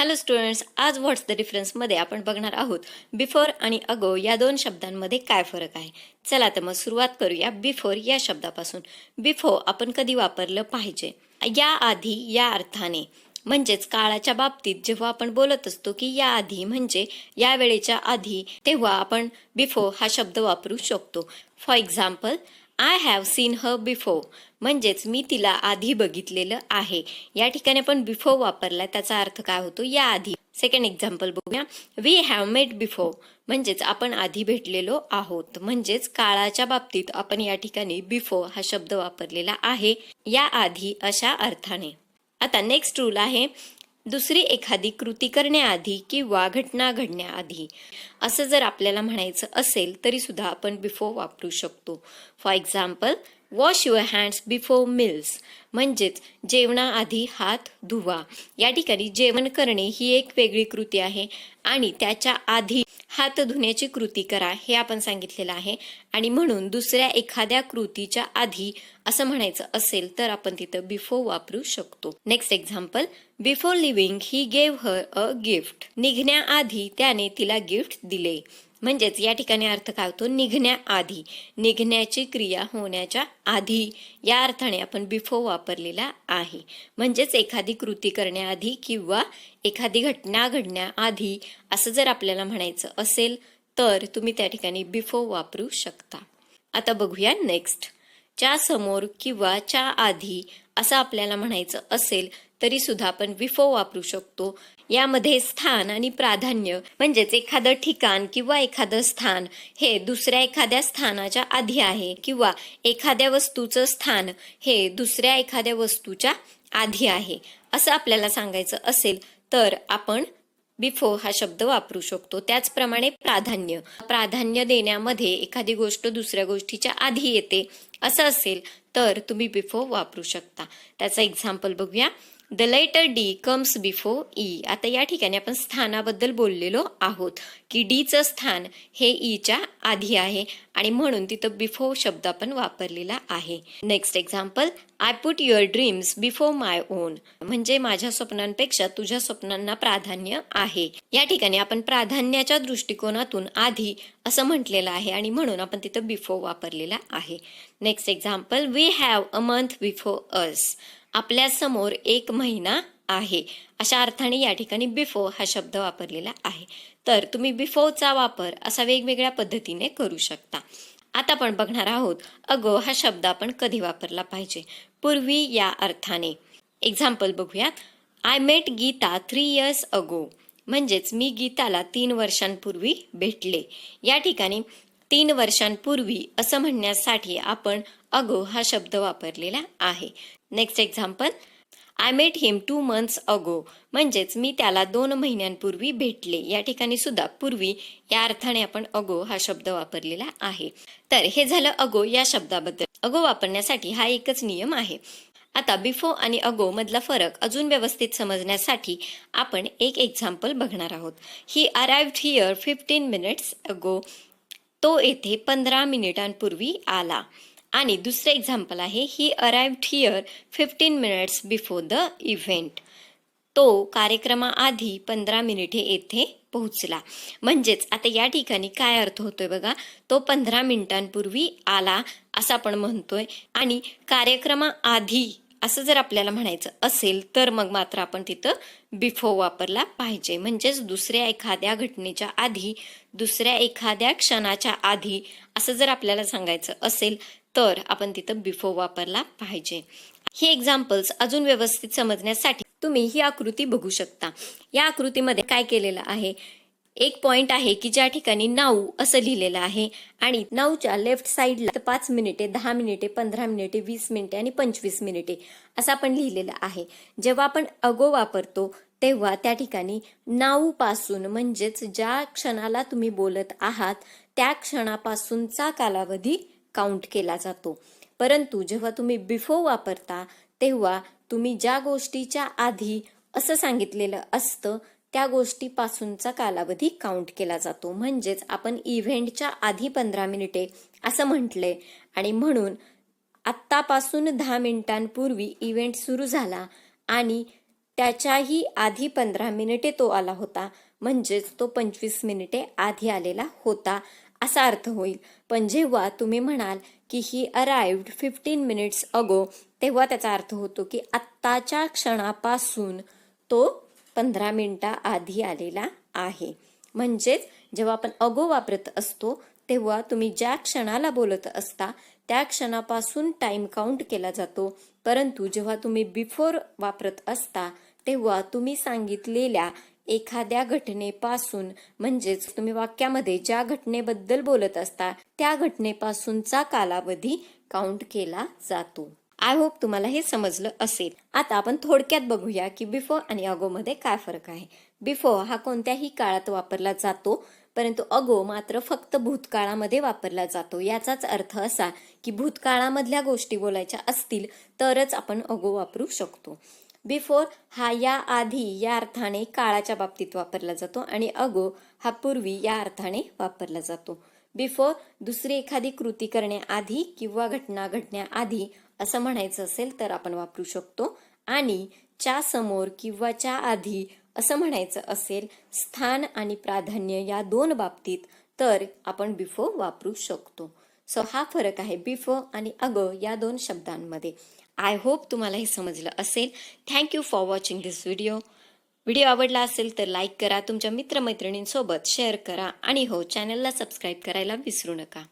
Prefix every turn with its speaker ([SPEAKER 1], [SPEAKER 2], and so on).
[SPEAKER 1] Hello students, आज व्हॉट्स the डिफरन्समध्ये आपण बघणार आहोत बिफोर आणि अगो या दोन शब्दांमध्ये काय फरक आहे. चला तर मग सुरुवात करूया बिफोर या शब्दापासून. बिफोर आपण कधी वापरलं पाहिजे? या आधी या अर्थाने, म्हणजेच काळाच्या बाबतीत जेव्हा आपण बोलत असतो की या आधी म्हणजे या वेळेच्या आधी, तेव्हा आपण बिफोर हा शब्द वापरू शकतो. For example, I have seen her before, म्हणजेच मी तिला आधी बघितलेलं आहे. या ठिकाणी आपण बिफोर वापरलाय, त्याचा अर्थ काय होतो? या आधी. सेकंड एक्झाम्पल बघूया. वी हॅव मेट बिफोर, म्हणजेच आपण आधी भेटलेलो आहोत. म्हणजेच काळाच्या बाबतीत आपण या ठिकाणी बिफोर हा शब्द वापरलेला आहे, या आधी अशा अर्थाने. आता नेक्स्ट रूल आहे, दुसरी एखादी कृती करण्याआधी किंवा घटना घडण्याआधी. असं जर आपल्याला म्हणायचं असेल तरी सुद्धा आपण बिफोर वापरू शकतो. For example, wash your hands before meals, म्हणजेच जेवणाआधी हात धुवा. या ठिकाणी जेवण करणे ही एक वेगळी कृती आहे आणि त्याच्या आधी हात धुण्याची कृती करा हे आपण सांगितलेलं आहे. आणि म्हणून दुसऱ्या एखाद्या कृतीच्या आधी असं म्हणायचं असेल तर आपण तिथं बिफोर वापरू शकतो. Next example, before living he gave her a gift, निघण्याआधी त्याने तिला गिफ्ट दिले. म्हणजेच या ठिकाणी अर्थ काय होतो? निघण्याआधी, निघण्याची क्रिया होण्याच्या आधी, या अर्थाने आपण बिफोर वापरलेला आहे. म्हणजेच एखादी कृती करण्याआधी किंवा एखादी घटना घडण्याआधी असं जर आपल्याला म्हणायचं असेल तर तुम्ही त्या ठिकाणी बिफोर वापरू शकता. आता बघूया नेक्स्ट. च्या समोर किंवा च्या आधी असं आपल्याला म्हणायचं असेल तरी सुद्धा आपण बिफोर वापरू शकतो. यामध्ये स्थान आणि प्राधान्य, म्हणजेच एखादं ठिकाण किंवा एखादं स्थान हे दुसऱ्या एखाद्या स्थानाच्या आधी आहे किंवा एखाद्या वस्तूचं स्थान हे दुसऱ्या एखाद्या वस्तूच्या आधी आहे असं आपल्याला सांगायचं असेल तर आपण बिफोर हा शब्द वापरू शकतो. त्याचप्रमाणे प्राधान्य, प्राधान्य देण्यामध्ये एखादी गोष्ट दुसऱ्या गोष्टीच्या आधी येते असं असेल तर तुम्ही बिफोर वापरू शकता. त्याचं एक्झाम्पल बघूया. The letter D comes before E. आता या ठिकाणी आपण स्थानाबद्दल बोललेलो आहोत की डीचं स्थान हे ईच्या आधी आहे आणि म्हणून तिथं बिफोर शब्द आपण वापरलेला आहे. Next example, I put your dreams before my on, म्हणजे माझ्या स्वप्नांपेक्षा तुझ्या स्वप्नांना प्राधान्य आहे. या ठिकाणी आपण प्राधान्याच्या दृष्टिकोनातून आधी असं म्हटलेलं आहे आणि म्हणून आपण तिथं बिफोर वापरलेला आहे. Next example, we have a month before us, आपल्या समोर एक महिना आहे. अशा अर्थाने या ठिकाणी बिफोर हा शब्द वापरलेला आहे. तर तुम्ही बिफोरचा वापर असा वेगवेगळ्या पद्धतीने करू शकता. आता आपण बघणार आहोत अगो हा शब्द आपण कधी वापरला पाहिजे. पूर्वी या अर्थाने. एक्झाम्पल बघूयात. आय मेट गीता 3 years अगो, म्हणजेच मी गीताला 3 वर्षांपूर्वी भेटले. या ठिकाणी 3 वर्षांपूर्वी असं म्हणण्यासाठी आपण अगो हा शब्द वापरलेला आहे. Next example, I met him 2 months अगो, म्हणजेच मी त्याला 2 महिन्यांपूर्वी भेटले. या ठिकाणी सुद्धा पूर्वी या अर्थाने आपण अगो हा शब्द वापरलेला आहे. तर हे झालं अगो या शब्दाबद्दल. अगो वापरण्यासाठी हा एकच नियम आहे. आता बिफोर आणि अगो मधला फरक अजून व्यवस्थित समजण्यासाठी आपण एक एक्झाम्पल बघणार आहोत. ही अराइव्ड हिअर 15 minutes अगो, तो येथे 15 मिनिटांपूर्वी आला. आणि दुसरे एक्झाम्पल आहे, ही arrived here 15 minutes before the event, तो कार्यक्रमाआधी 15 मिनिटे येथे पोहोचला. म्हणजेच आता या ठिकाणी काय अर्थ होतोय बघा, तो 15 मिनिटांपूर्वी आला असं आपण म्हणतोय आणि कार्यक्रमाआधी असं जर आपल्याला म्हणायचं असेल तर मग मात्र आपण तिथं बिफोर वापरला पाहिजे. म्हणजेच दुसऱ्या एखाद्या घटनेच्या आधी, दुसऱ्या एखाद्या क्षणाच्या आधी असं जर आपल्याला सांगायचं असेल तर आपण तिथं बिफोर वापरला पाहिजे. ही एक्झाम्पल्स अजून व्यवस्थित समजण्यासाठी तुम्ही ही आकृती बघू शकता. या आकृतीमध्ये काय केलेलं आहे, एक पॉइंट आहे की ज्या ठिकाणी नाऊ असं लिहिलेलं आहे आणि नाऊच्या लेफ्ट साईडला 5 मिनिटे, 10 मिनिटे, 15 मिनिटे, 20 मिनिटे आणि 25 मिनिटे असं आपण लिहिलेलं आहे. जेव्हा आपण अगो वापरतो तेव्हा त्या ठिकाणी नाऊ पासून, म्हणजेच ज्या क्षणाला तुम्ही बोलत आहात त्या क्षणापासूनचा कालावधी काउंट केला जातो. परंतु जेव्हा तुम्ही बिफोर वापरता तेव्हा तुम्ही ज्या गोष्टीच्या आधी असं सांगितलेलं असतं त्या गोष्टीपासूनचा कालावधी काउंट केला जातो. म्हणजेच आपण इव्हेंटच्या आधी 15 मिनिटे असं म्हटलंय आणि म्हणून आत्तापासून 10 मिनिटांपूर्वी इव्हेंट सुरू झाला आणि त्याच्याही आधी 15 मिनिटे तो आला होता, म्हणजेच तो 25 मिनिटे आधी आलेला होता असा अर्थ होईल. पण जेव्हा तुम्ही म्हणाल की ही अराइव्ड 15 मिनिट्स अगो, तेव्हा त्याचा अर्थ होतो की आत्ताच्या क्षणापासून तो 15 मिनिटा आधी आलेला आहे. म्हणजेच जेव्हा आपण अगो वापरत असतो तेव्हा तुम्ही ज्या क्षणाला बोलत असता त्या क्षणापासून टाइम काउंट केला जातो, परंतु जेव्हा तुम्ही बिफोर वापरत असता तेव्हा तुम्ही सांगितलेल्या एखाद्या घटनेपासून, म्हणजेच तुम्ही वाक्यामध्ये ज्या घटनेबद्दल बोलत असता त्या घटनेपासूनचा कालावधी काउंट केला जातो. आय होप तुम्हाला हे समजलं असेल. आता आपण थोडक्यात बघूया की बिफोर आणि अगो मध्ये काय फरक आहे. बिफोर हा कोणत्याही काळात वापरला जातो, परंतु अगो मात्र फक्त भूतकाळामध्ये वापरला जातो. याचाच अर्थ असा की भूतकाळामधल्या गोष्टी बोलायच्या असतील तरच आपण अगो वापरू शकतो. बिफोर हा या आधी या अर्थाने काळाच्या बाबतीत वापरला जातो आणि अगो हा पूर्वी या अर्थाने वापरला जातो. बिफोर दुसरी एखादी कृती करण्याआधी किंवा घटना घडण्याआधी असं म्हणायचं असेल तर आपण वापरू शकतो, आणि च्या समोर किंवा च्या आधी असं म्हणायचं असेल स्थान आणि प्राधान्य या दोन बाबतीत तर आपण बिफोर वापरू शकतो. सो हा फरक आहे बिफोर आणि अगो या दोन शब्दांमध्ये. आय होप तुम्हाला हे समजलं असेल. Thank you for watching this video. Video आवडला असेल तर लाईक करा, तुमच्या मित्रमैत्रिणींसोबत शेअर करा आणि हो, चॅनलला सबस्क्राईब करायला विसरू नका.